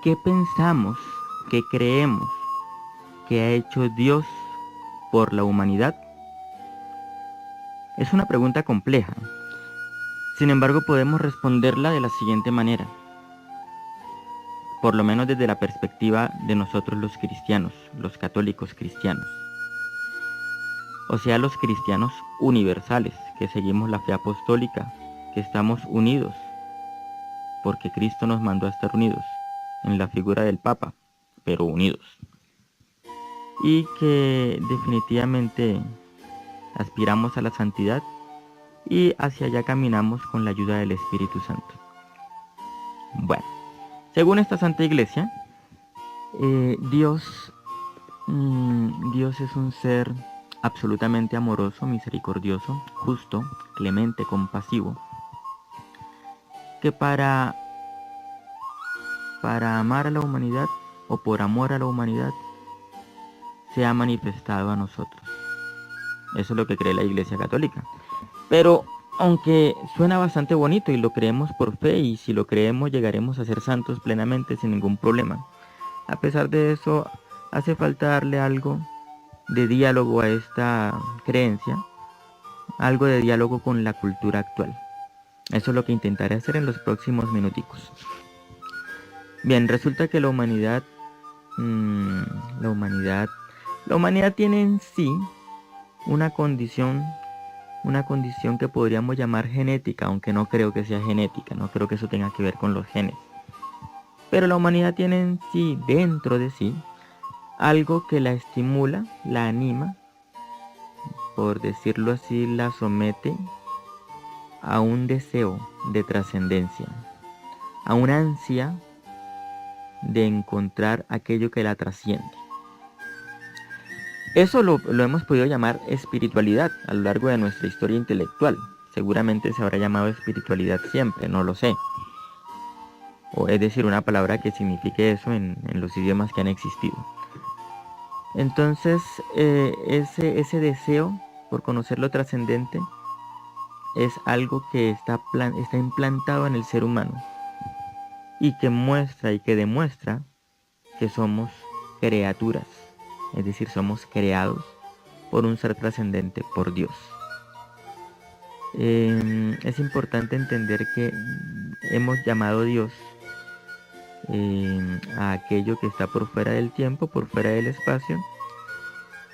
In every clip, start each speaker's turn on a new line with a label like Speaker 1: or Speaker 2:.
Speaker 1: ¿qué pensamos, qué creemos que ha hecho Dios por la humanidad? Es una pregunta compleja. Sin embargo, podemos responderla de la siguiente manera, por lo menos desde la perspectiva de nosotros los cristianos, los católicos cristianos. O sea, los cristianos universales, que seguimos la fe apostólica, que estamos unidos, porque Cristo nos mandó a estar unidos, en la figura del Papa, pero unidos. Y que definitivamente aspiramos a la santidad y hacia allá caminamos con la ayuda del Espíritu Santo. Bueno, según esta Santa Iglesia, Dios es un ser absolutamente amoroso, misericordioso, justo, clemente, compasivo, que para amar a la humanidad o por amor a la humanidad se ha manifestado a nosotros. Eso es lo que cree la Iglesia Católica. Pero aunque suena bastante bonito y lo creemos por fe, y si lo creemos llegaremos a ser santos plenamente sin ningún problema, a pesar de eso hace falta darle algo de diálogo a esta creencia, algo de diálogo con la cultura actual. Eso es lo que intentaré hacer en los próximos minuticos. Bien, resulta que la humanidad tiene en sí una condición que podríamos llamar genética, aunque no creo que sea genética, no creo que eso tenga que ver con los genes. Pero la humanidad tiene en sí, dentro de sí, algo que la estimula, la anima, por decirlo así, la somete a un deseo de trascendencia, a una ansia de encontrar aquello que la trasciende. Eso lo hemos podido llamar espiritualidad a lo largo de nuestra historia intelectual. Seguramente se habrá llamado espiritualidad siempre, no lo sé. O es decir, una palabra que signifique eso en los idiomas que han existido. Entonces, ese deseo por conocer lo trascendente es algo que está implantado en el ser humano y que muestra y que demuestra que somos criaturas, es decir, somos creados por un ser trascendente, por Dios. Es importante entender que hemos llamado Dios a aquello que está por fuera del tiempo, por fuera del espacio,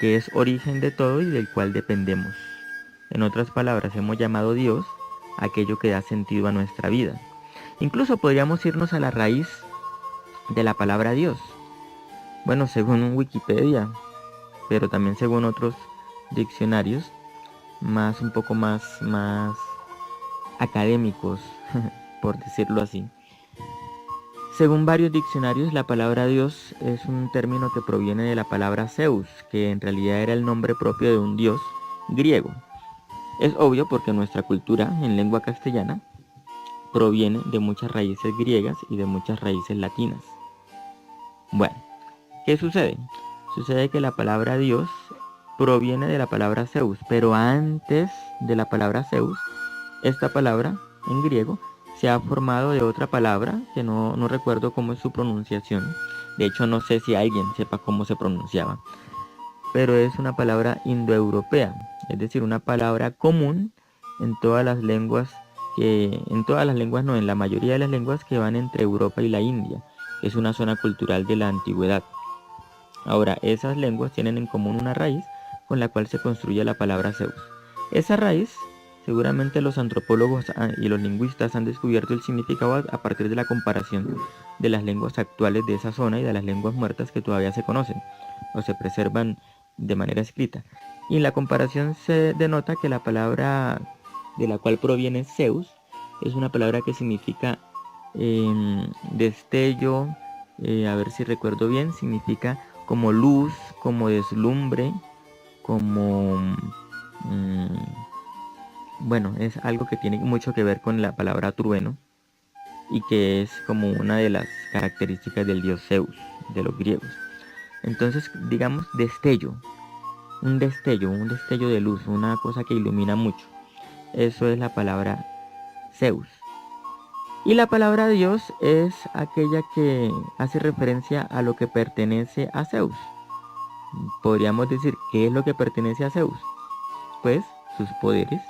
Speaker 1: que es origen de todo y del cual dependemos. En otras palabras, hemos llamado Dios a aquello que da sentido a nuestra vida. Incluso podríamos irnos a la raíz de la palabra Dios. Bueno, según Wikipedia, pero también según otros diccionarios, un poco más académicos, por decirlo así. Según varios diccionarios, la palabra Dios es un término que proviene de la palabra Zeus, que en realidad era el nombre propio de un dios griego. Es obvio porque nuestra cultura en lengua castellana proviene de muchas raíces griegas y de muchas raíces latinas. Bueno, ¿qué sucede? Sucede que la palabra Dios proviene de la palabra Zeus, pero antes de la palabra Zeus, esta palabra en griego se ha formado de otra palabra que no recuerdo cómo es su pronunciación. De hecho, no sé si alguien sepa cómo se pronunciaba, pero es una palabra indoeuropea, es decir, una palabra común en todas las lenguas en la mayoría de las lenguas que van entre Europa y la India, que es una zona cultural de la antigüedad. Ahora, esas lenguas tienen en común una raíz con la cual se construye la palabra Zeus. Esa raíz, seguramente los antropólogos y los lingüistas han descubierto el significado a partir de la comparación de las lenguas actuales de esa zona y de las lenguas muertas que todavía se conocen o se preservan de manera escrita. Y en la comparación se denota que la palabra de la cual proviene Zeus es una palabra que significa destello, a ver si recuerdo bien, significa como luz, como deslumbre, como bueno, es algo que tiene mucho que ver con la palabra trueno y que es como una de las características del dios Zeus, de los griegos. Entonces, digamos, un destello de luz, una cosa que ilumina mucho. Eso es la palabra Zeus. Y la palabra Dios es aquella que hace referencia a lo que pertenece a Zeus. Podríamos decir, ¿qué es lo que pertenece a Zeus? Pues sus poderes.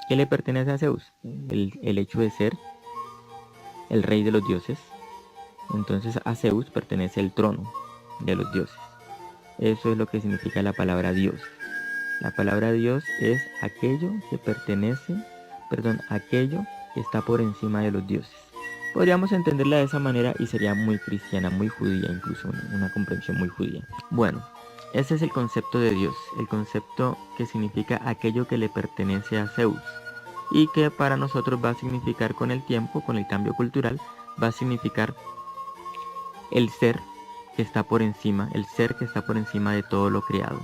Speaker 1: ¿Qué le pertenece a Zeus? El hecho de ser el rey de los dioses. Entonces a Zeus pertenece el trono de los dioses. Eso es lo que significa la palabra Dios. La palabra Dios es aquello que aquello que está por encima de los dioses. Podríamos entenderla de esa manera y sería muy cristiana, muy judía, incluso una comprensión muy judía. Bueno, ese es el concepto de Dios, el concepto que significa aquello que le pertenece a Zeus y que para nosotros va a significar con el tiempo, con el cambio cultural, va a significar el ser que está por encima, el ser que está por encima de todo lo creado,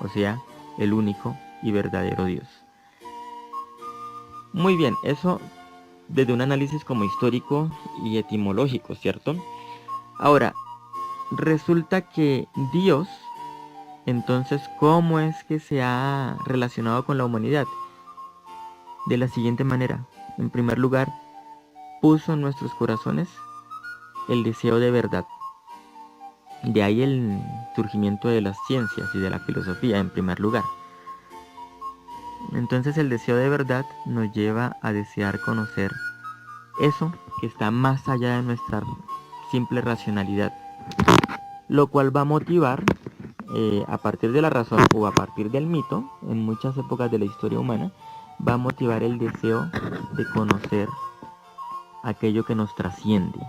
Speaker 1: o sea, el único y verdadero Dios. Muy bien, eso desde un análisis como histórico y etimológico, ¿cierto? Ahora, resulta que Dios, entonces, ¿cómo es que se ha relacionado con la humanidad? De la siguiente manera. En primer lugar, puso en nuestros corazones el deseo de verdad. De ahí el surgimiento de las ciencias y de la filosofía, en primer lugar. Entonces el deseo de verdad nos lleva a desear conocer eso que está más allá de nuestra simple racionalidad, lo cual va a motivar a partir de la razón o a partir del mito, en muchas épocas de la historia humana, va a motivar el deseo de conocer aquello que nos trasciende,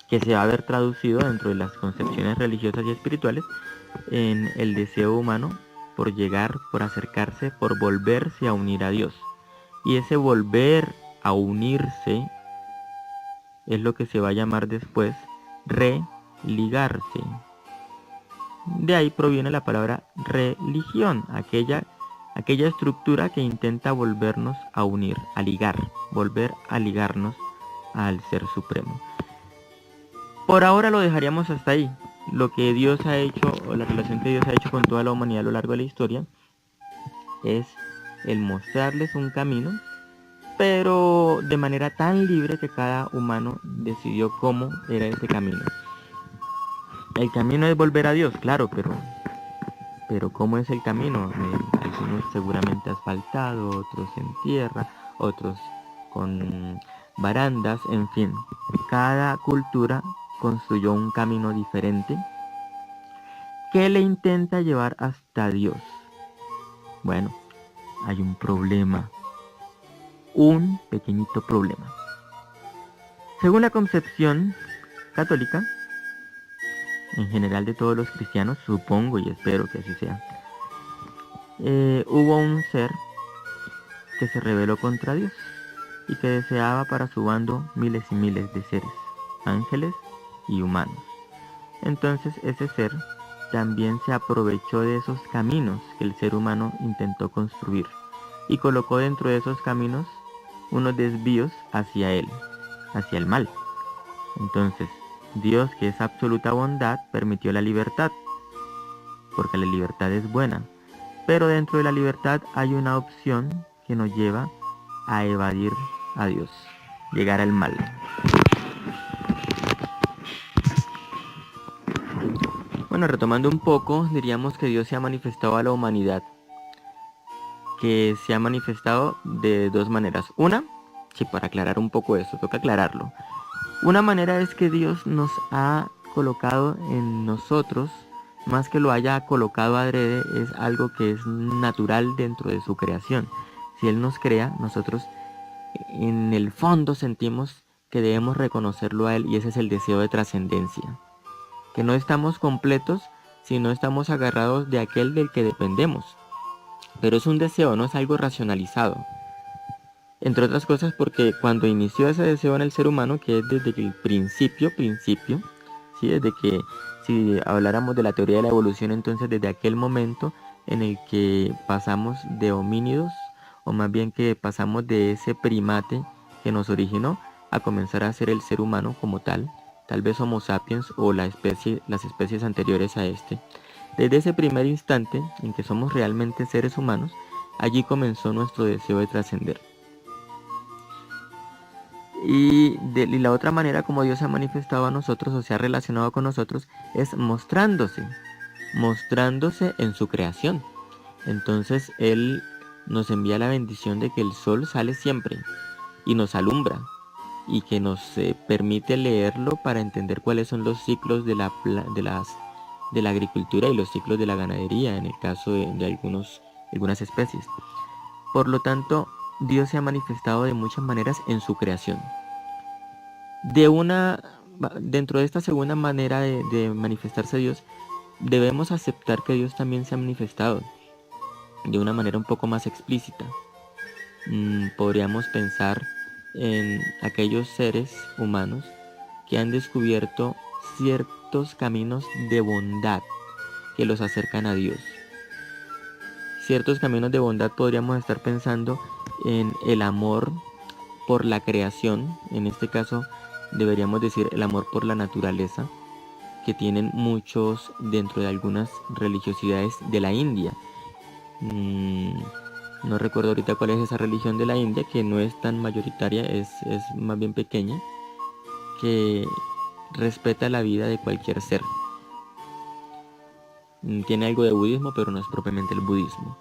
Speaker 1: que se va a ver traducido dentro de las concepciones religiosas y espirituales en el deseo humano por llegar, por acercarse, por volverse a unir a Dios. Y ese volver a unirse es lo que se va a llamar después religarse. De ahí proviene la palabra religión, aquella estructura que intenta volvernos a unir, a ligar, volver a ligarnos al Ser Supremo. Por ahora lo dejaríamos hasta ahí. Lo que Dios ha hecho, o la relación que Dios ha hecho con toda la humanidad a lo largo de la historia, es el mostrarles un camino, pero de manera tan libre que cada humano decidió cómo era ese camino. El camino es volver a Dios, claro, pero ¿cómo es el camino? Algunos seguramente asfaltado, otros en tierra, otros con barandas, en fin. Cada cultura construyó un camino diferente que le intenta llevar hasta Dios. Bueno, hay un problema, un pequeñito problema. Según la concepción católica, en general de todos los cristianos, supongo y espero que así sea, hubo un ser que se rebeló contra Dios y que deseaba para su bando miles y miles de seres, ángeles y humanos. Entonces ese ser también se aprovechó de esos caminos que el ser humano intentó construir y colocó dentro de esos caminos unos desvíos hacia él, hacia el mal. Entonces, Dios, que es absoluta bondad, permitió la libertad, porque la libertad es buena, pero dentro de la libertad hay una opción que nos lleva a evadir a Dios, llegar al mal. Bueno, retomando un poco, diríamos que Dios se ha manifestado a la humanidad, que se ha manifestado de dos maneras. Una, sí, para aclarar un poco eso, toca aclararlo. Una manera es que Dios nos ha colocado en nosotros, más que lo haya colocado adrede, es algo que es natural dentro de su creación. Si Él nos crea, nosotros en el fondo sentimos que debemos reconocerlo a Él, y ese es el deseo de trascendencia. Que no estamos completos si no estamos agarrados de aquel del que dependemos. Pero es un deseo, no es algo racionalizado. Entre otras cosas porque cuando inició ese deseo en el ser humano, que es desde el principio, ¿sí? Desde que, si habláramos de la teoría de la evolución, entonces desde aquel momento en el que pasamos de homínidos, o más bien que pasamos de ese primate que nos originó, a comenzar a ser el ser humano como tal vez Homo sapiens o las especies anteriores a este. Desde ese primer instante en que somos realmente seres humanos, allí comenzó nuestro deseo de trascender. Y la otra manera como Dios se ha manifestado a nosotros o se ha relacionado con nosotros es mostrándose en su creación. Entonces Él nos envía la bendición de que el sol sale siempre y nos alumbra y que nos permite leerlo para entender cuáles son los ciclos de la agricultura y los ciclos de la ganadería en el caso de algunas especies. Por lo tanto, Dios se ha manifestado de muchas maneras en su creación. Dentro de esta segunda manera de manifestarse Dios, debemos aceptar que Dios también se ha manifestado de una manera un poco más explícita. Podríamos pensar en aquellos seres humanos que han descubierto ciertos caminos de bondad que los acercan a Dios. Ciertos caminos de bondad podríamos estar pensando en el amor por la creación, en este caso deberíamos decir el amor por la naturaleza, que tienen muchos dentro de algunas religiosidades de la India. No recuerdo ahorita cuál es esa religión de la India, que no es tan mayoritaria, es más bien pequeña, que respeta la vida de cualquier ser. Tiene algo de budismo, pero no es propiamente el budismo.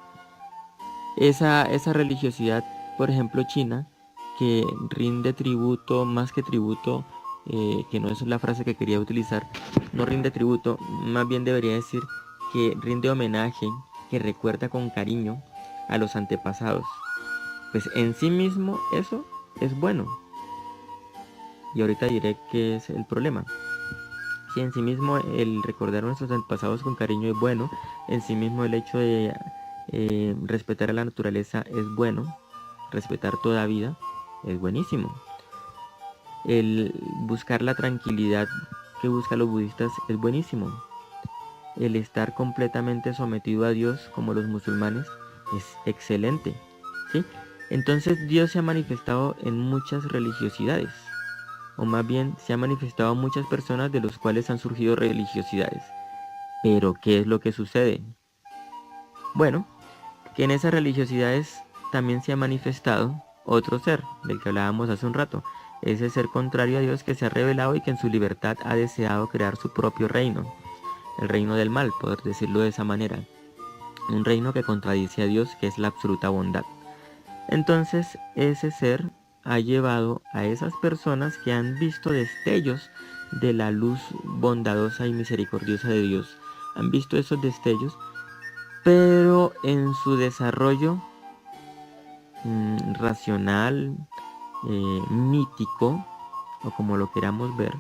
Speaker 1: Esa religiosidad, por ejemplo, china, que rinde tributo, más que tributo, que no es la frase que quería utilizar, no rinde tributo, más bien debería decir que rinde homenaje, que recuerda con cariño a los antepasados. Pues en sí mismo eso es bueno. Y ahorita diré qué es el problema. Si en sí mismo el recordar a nuestros antepasados con cariño es bueno, en sí mismo el hecho de respetar a la naturaleza es bueno, respetar toda vida es buenísimo. El buscar la tranquilidad que buscan los budistas es buenísimo. El estar completamente sometido a Dios como los musulmanes es excelente, ¿sí? Entonces Dios se ha manifestado en muchas religiosidades, o más bien se ha manifestado a muchas personas de los cuales han surgido religiosidades. Pero ¿qué es lo que sucede? Bueno, que en esas religiosidades también se ha manifestado otro ser, del que hablábamos hace un rato, ese ser contrario a Dios que se ha revelado y que en su libertad ha deseado crear su propio reino, el reino del mal, por decirlo de esa manera, un reino que contradice a Dios, que es la absoluta bondad. Entonces ese ser ha llevado a esas personas que han visto destellos de la luz bondadosa y misericordiosa de Dios, han visto esos destellos, pero en su desarrollo racional, mítico, o como lo queramos ver,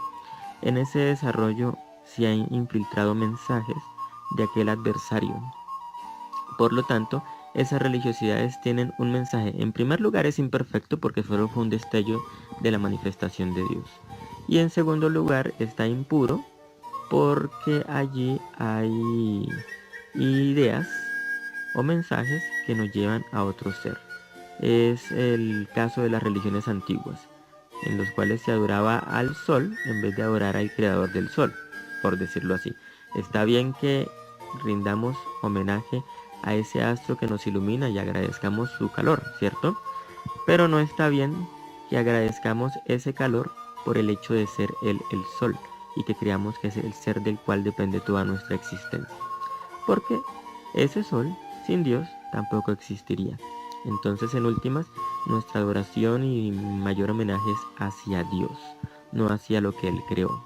Speaker 1: en ese desarrollo se han infiltrado mensajes de aquel adversario. Por lo tanto, esas religiosidades tienen un mensaje. En primer lugar, es imperfecto porque solo fue un destello de la manifestación de Dios. Y en segundo lugar, está impuro porque allí hay ideas o mensajes que nos llevan a otro ser. Es el caso de las religiones antiguas, en los cuales se adoraba al sol en vez de adorar al creador del sol, por decirlo así. Está bien que rindamos homenaje a ese astro que nos ilumina y agradezcamos su calor, ¿cierto? Pero no está bien que agradezcamos ese calor por el hecho de ser el sol y que creamos que es el ser del cual depende toda nuestra existencia. Porque ese sol, sin Dios, tampoco existiría. Entonces, en últimas, nuestra adoración y mayor homenaje es hacia Dios, no hacia lo que Él creó.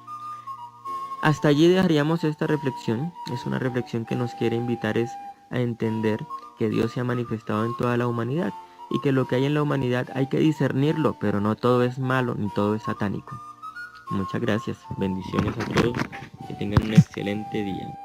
Speaker 1: Hasta allí dejaríamos esta reflexión. Es una reflexión que nos quiere invitar a entender que Dios se ha manifestado en toda la humanidad y que lo que hay en la humanidad hay que discernirlo, pero no todo es malo ni todo es satánico. Muchas gracias, bendiciones a todos, que tengan un excelente día.